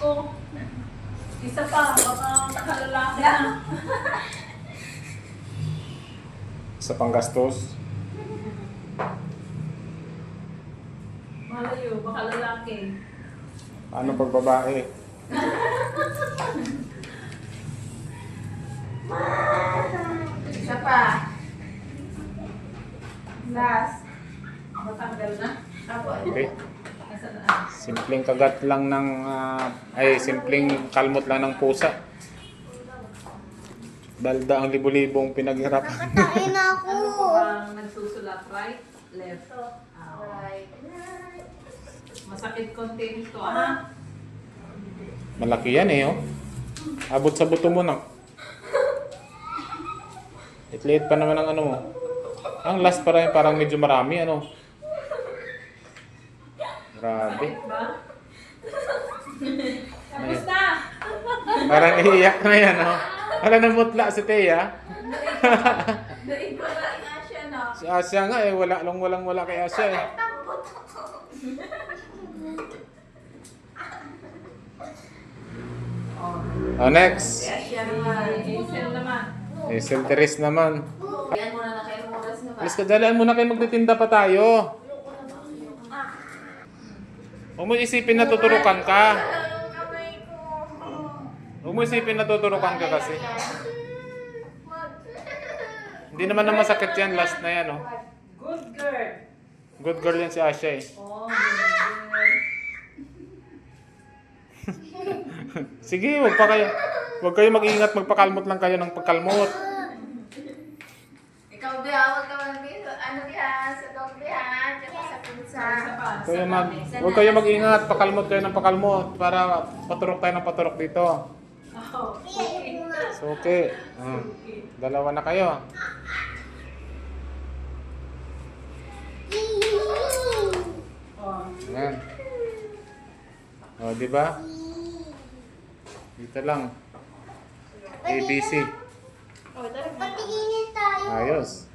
ko. Isa pa, baka nakalalaki na. Sa panggastos. Malayo, baka lalaki. Paano pag babae? Isa pa. Last. Matanggal na. Ako. Okay. Asa na? Simpleng kagat lang ng simpleng kalmot lang ng pusa. Dalda ang libo-libong pinaghirapan. Nakatain ako. Ano po bang nagsusulat? Right? Left? Right. Masakit konti nito, ha? Malaki yan eh, oh. Abot sa buto mo na. Itliit pa naman ang ano mo. Ang last parang medyo marami, ano. Grabe. Sakit ba? Kamusta? Parang iiyak na yan, oh. Wala na mutla si Thea. Daig ko na nga siya, no? Si Asya nga eh, wala kay Asya eh. Oh, next. Siya naman. Hazel naman. Hazel Teres naman. Yan muna na kayo oras na ba? Alis ka, dalaan muna kayo magtitinda pa tayo. Huwag mo isipin na tuturukan ka. Huwag mo isipin na tuturukan ka kasi. Hindi naman na masakit yan, last na yan, oh. Good girl. Good girl yan si Asya eh. Oh, good girl. Sige, huwag kayo mag-ingat, magpakalmot lang kayo ng pagkalmot. Ikaw biya, huwag ka ano biya, sa dog biya, tsaka sa punsa. Huwag kayo mag-ingat, pakalmot kayo ng pakalmot para paturok tayo ng paturok dito. Oh, okay. So, okay. Dalawa na kayo. Oh. Ayan. O, di ba? Dito lang. ABC. Patinginin tayo. Ayos.